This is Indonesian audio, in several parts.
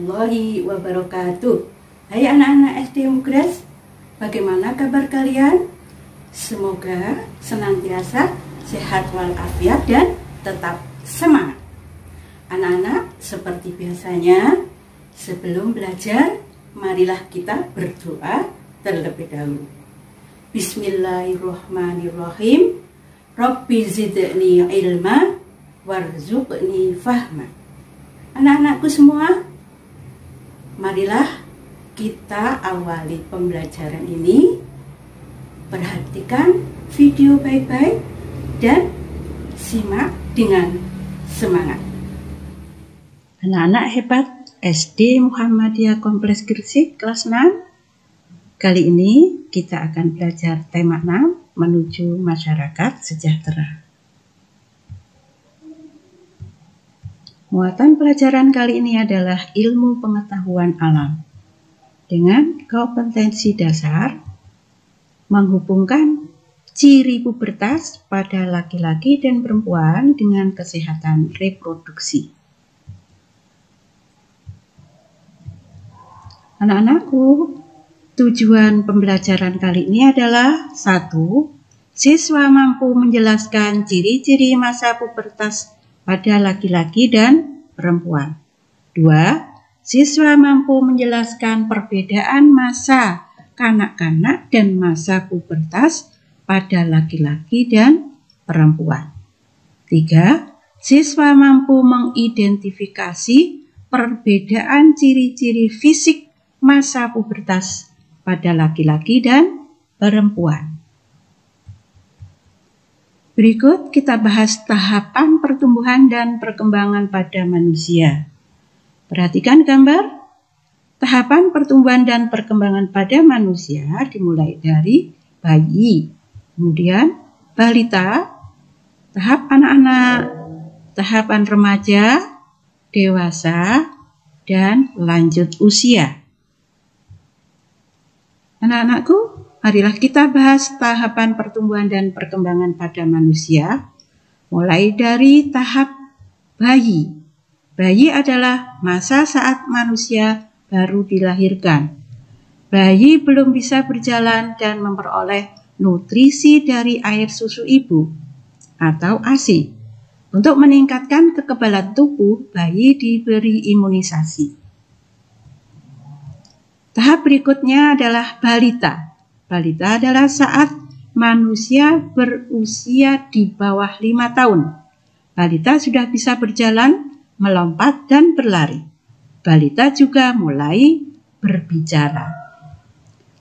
warahmatullahi wabarakatuh. Hai anak-anak SD Mugras, bagaimana kabar kalian? Semoga senantiasa sehat walafiat dan tetap semangat. Anak-anak, seperti biasanya, sebelum belajar, marilah kita berdoa terlebih dahulu. Bismillahirrahmanirrahim. Rabbi zidni ilma warzuqni fahma. Anak-anakku semua, marilah kita awali pembelajaran ini. Perhatikan video baik-baik dan simak dengan semangat. Anak-anak hebat SD Muhammadiyah Kompleks Gresik kelas 6. Kali ini kita akan belajar tema 6 menuju masyarakat sejahtera. Muatan pelajaran kali ini adalah ilmu pengetahuan alam dengan kompetensi dasar menghubungkan ciri pubertas pada laki-laki dan perempuan dengan kesehatan reproduksi. Anak-anakku, tujuan pembelajaran kali ini adalah 1. Siswa mampu menjelaskan ciri-ciri masa pubertas pada laki-laki dan perempuan. 2. Siswa mampu menjelaskan perbedaan masa kanak-kanak dan masa pubertas pada laki-laki dan perempuan. 3. Siswa mampu mengidentifikasi perbedaan ciri-ciri fisik masa pubertas pada laki-laki dan perempuan. Berikut kita bahas tahapan pertumbuhan dan perkembangan pada manusia. Perhatikan gambar. Tahapan pertumbuhan dan perkembangan pada manusia dimulai dari bayi, kemudian balita, tahap anak-anak, tahapan remaja, dewasa, dan lanjut usia. Anak-anakku, marilah kita bahas tahapan pertumbuhan dan perkembangan pada manusia, mulai dari tahap bayi. Bayi adalah masa saat manusia baru dilahirkan. Bayi belum bisa berjalan dan memperoleh nutrisi dari air susu ibu atau ASI. Untuk meningkatkan kekebalan tubuh, bayi diberi imunisasi. Tahap berikutnya adalah balita. Balita adalah saat manusia berusia di bawah 5 tahun. Balita sudah bisa berjalan, melompat, dan berlari. Balita juga mulai berbicara.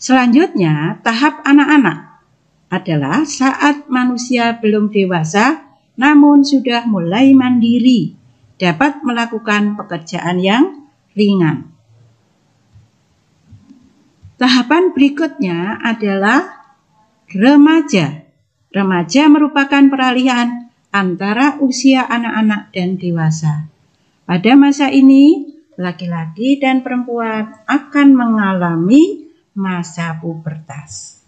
Selanjutnya, tahap anak-anak adalah saat manusia belum dewasa, namun sudah mulai mandiri, dapat melakukan pekerjaan yang ringan. Tahapan berikutnya adalah remaja. Remaja merupakan peralihan antara usia anak-anak dan dewasa. Pada masa ini, laki-laki dan perempuan akan mengalami masa pubertas.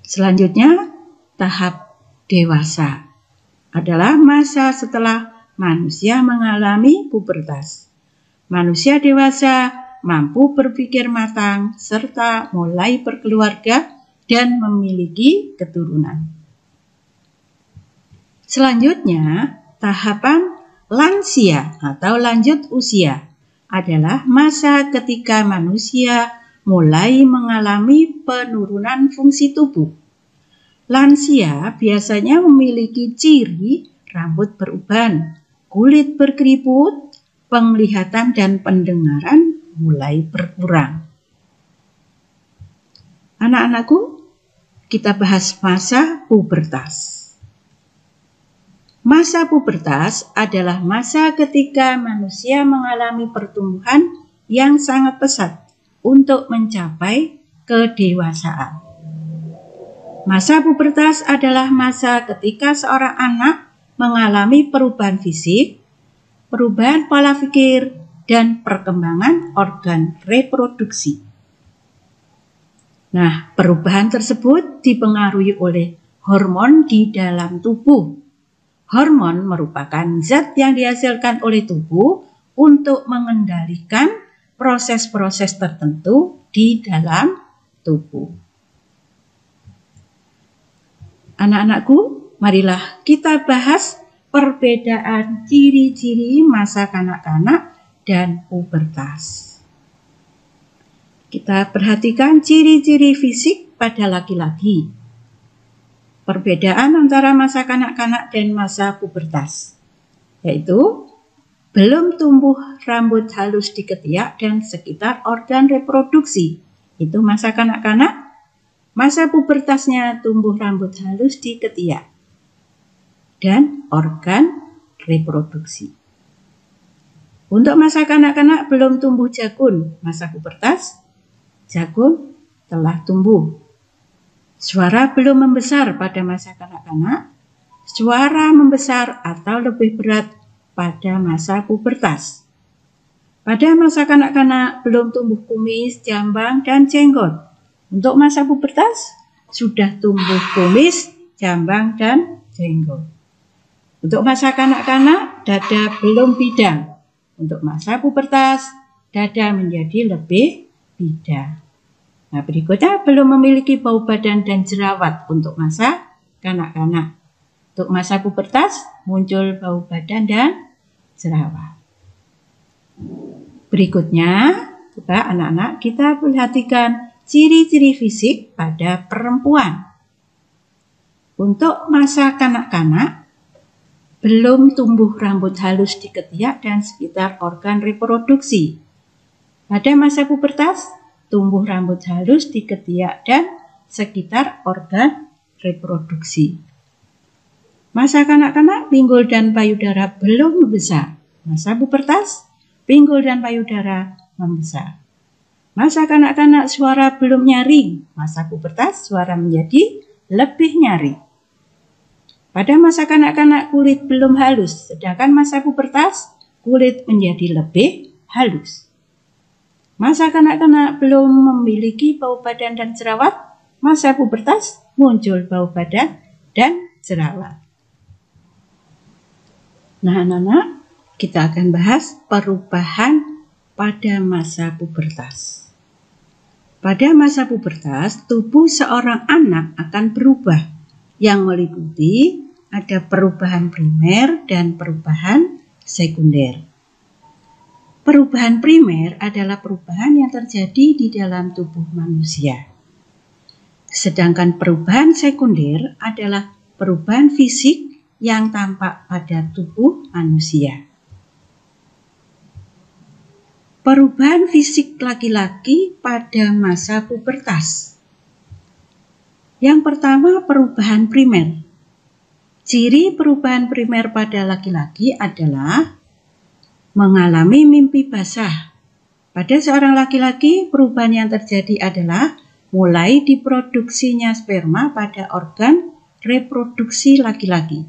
Selanjutnya, tahap dewasa adalah masa setelah manusia mengalami pubertas. Manusia dewasa mampu berpikir matang serta mulai berkeluarga dan memiliki keturunan. Selanjutnya, tahapan lansia atau lanjut usia adalah masa ketika manusia mulai mengalami penurunan fungsi tubuh. Lansia biasanya memiliki ciri rambut beruban, kulit berkeriput, penglihatan dan pendengaran mulai berkurang. Anak-anakku, kita bahas masa pubertas. Masa pubertas adalah masa ketika manusia mengalami pertumbuhan yang sangat pesat untuk mencapai kedewasaan. Masa pubertas adalah masa ketika seorang anak mengalami perubahan fisik, perubahan pola pikir, dan perkembangan organ reproduksi. Nah, perubahan tersebut dipengaruhi oleh hormon di dalam tubuh. Hormon merupakan zat yang dihasilkan oleh tubuh untuk mengendalikan proses-proses tertentu di dalam tubuh. Anak-anakku, marilah kita bahas perbedaan ciri-ciri masa kanak-kanak dan pubertas. Kita perhatikan ciri-ciri fisik pada laki-laki. Perbedaan antara masa kanak-kanak dan masa pubertas, yaitu belum tumbuh rambut halus di ketiak dan sekitar organ reproduksi. Itu masa kanak-kanak. Masa pubertasnya tumbuh rambut halus di ketiak dan organ reproduksi. Untuk masa kanak-kanak belum tumbuh jagun, masa pubertas, jagun telah tumbuh. Suara belum membesar pada masa kanak-kanak, suara membesar atau lebih berat pada masa pubertas. Pada masa kanak-kanak belum tumbuh kumis, jambang, dan jenggot. Untuk masa pubertas sudah tumbuh kumis, jambang, dan jenggot. Untuk masa kanak-kanak dada belum bidang. Untuk masa pubertas dada menjadi lebih bidang. Nah, berikutnya belum memiliki bau badan dan jerawat untuk masa kanak-kanak. Untuk masa pubertas muncul bau badan dan jerawat. Berikutnya, coba anak-anak kita perhatikan ciri-ciri fisik pada perempuan. Untuk masa kanak-kanak, belum tumbuh rambut halus di ketiak dan sekitar organ reproduksi. Pada masa pubertas, tumbuh rambut halus di ketiak dan sekitar organ reproduksi. Masa kanak-kanak, pinggul dan payudara belum membesar. Masa pubertas, pinggul dan payudara membesar. Masa kanak-kanak suara belum nyaring, masa pubertas suara menjadi lebih nyaring. Pada masa kanak-kanak kulit belum halus, sedangkan masa pubertas kulit menjadi lebih halus. Masa kanak-kanak belum memiliki bau badan dan jerawat, masa pubertas muncul bau badan dan jerawat. Nah, anak-anak, kita akan bahas perubahan pada masa pubertas. Pada masa pubertas, tubuh seorang anak akan berubah yang meliputi ada perubahan primer dan perubahan sekunder. Perubahan primer adalah perubahan yang terjadi di dalam tubuh manusia. Sedangkan perubahan sekunder adalah perubahan fisik yang tampak pada tubuh manusia. Perubahan fisik laki-laki pada masa pubertas. Yang pertama, perubahan primer. Ciri perubahan primer pada laki-laki adalah mengalami mimpi basah. Pada seorang laki-laki, perubahan yang terjadi adalah mulai diproduksinya sperma pada organ reproduksi laki-laki.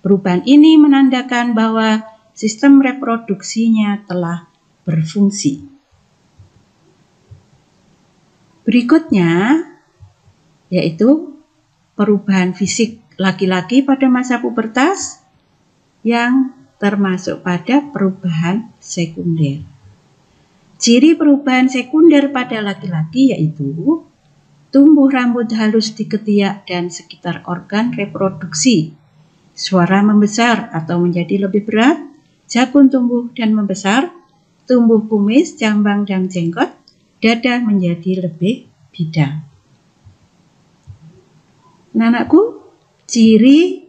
Perubahan ini menandakan bahwa sistem reproduksinya telah berfungsi. Berikutnya yaitu perubahan fisik laki-laki pada masa pubertas yang termasuk pada perubahan sekunder. Ciri perubahan sekunder pada laki-laki yaitu tumbuh rambut halus di ketiak dan sekitar organ reproduksi, suara membesar atau menjadi lebih berat, jagun tumbuh dan membesar, tumbuh kumis, jambang, dan jenggot, dada menjadi lebih bidang. Nah, anakku, ciri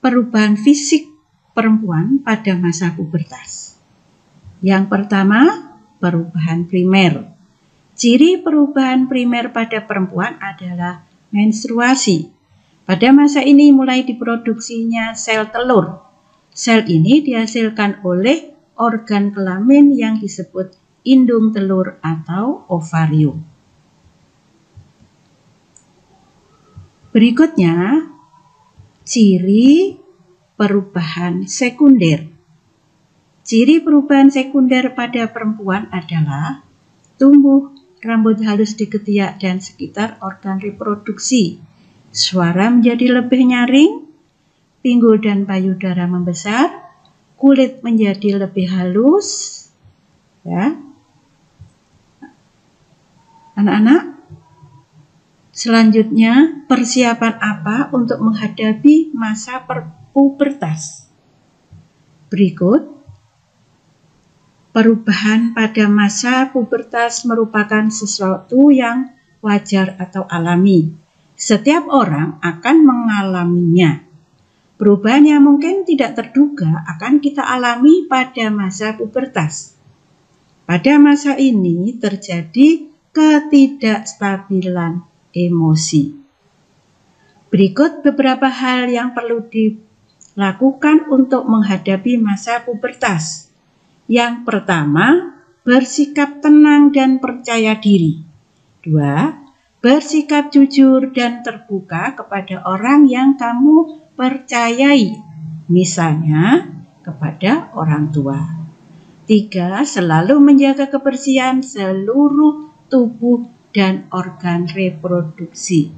perubahan fisik perempuan pada masa pubertas. Yang pertama, perubahan primer. Ciri perubahan primer pada perempuan adalah menstruasi. Pada masa ini mulai diproduksinya sel telur. Sel ini dihasilkan oleh organ kelamin yang disebut indung telur atau ovarium. Berikutnya, ciri perubahan sekunder. Ciri perubahan sekunder pada perempuan adalah tumbuh rambut halus di ketiak dan sekitar organ reproduksi, suara menjadi lebih nyaring, pinggul dan payudara membesar, kulit menjadi lebih halus. Ya. Anak-anak, selanjutnya persiapan apa untuk menghadapi masa pubertas? Berikut, perubahan pada masa pubertas merupakan sesuatu yang wajar atau alami. Setiap orang akan mengalaminya. Perubahan yang mungkin tidak terduga akan kita alami pada masa pubertas. Pada masa ini terjadi ketidakstabilan emosi. Berikut beberapa hal yang perlu dilakukan untuk menghadapi masa pubertas. Yang pertama, bersikap tenang dan percaya diri. 2, bersikap jujur dan terbuka kepada orang yang kamu percayai, misalnya kepada orang tua. 3, selalu menjaga kebersihan seluruh tubuh dan organ reproduksi.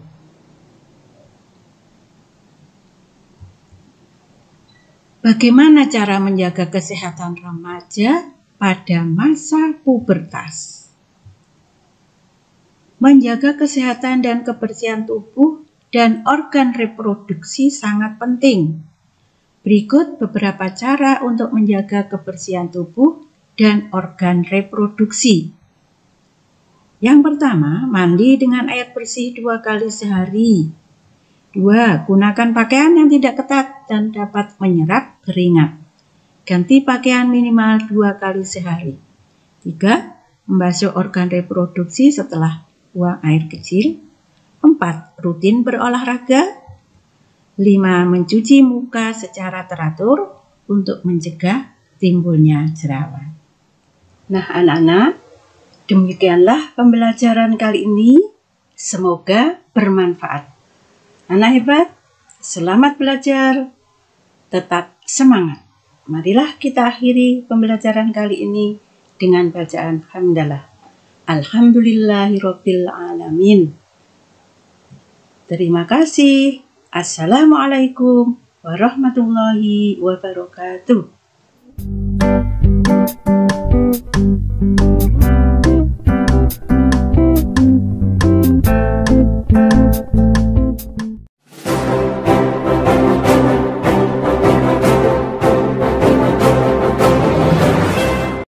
Bagaimana cara menjaga kesehatan remaja pada masa pubertas? Menjaga kesehatan dan kebersihan tubuh dan organ reproduksi sangat penting. Berikut beberapa cara untuk menjaga kebersihan tubuh dan organ reproduksi. Yang pertama, mandi dengan air bersih 2 kali sehari. 2, gunakan pakaian yang tidak ketat dan dapat menyerap keringat. Ganti pakaian minimal 2 kali sehari. 3, membasuh organ reproduksi setelah buang air kecil. 4, rutin berolahraga. 5, mencuci muka secara teratur untuk mencegah timbulnya jerawat. Nah, anak-anak, demikianlah pembelajaran kali ini. Semoga bermanfaat. Anak hebat, selamat belajar. Tetap semangat. Marilah kita akhiri pembelajaran kali ini dengan bacaan hamdalah. Alhamdulillahirabbil alamin. Terima kasih. Assalamualaikum warahmatullahi wabarakatuh.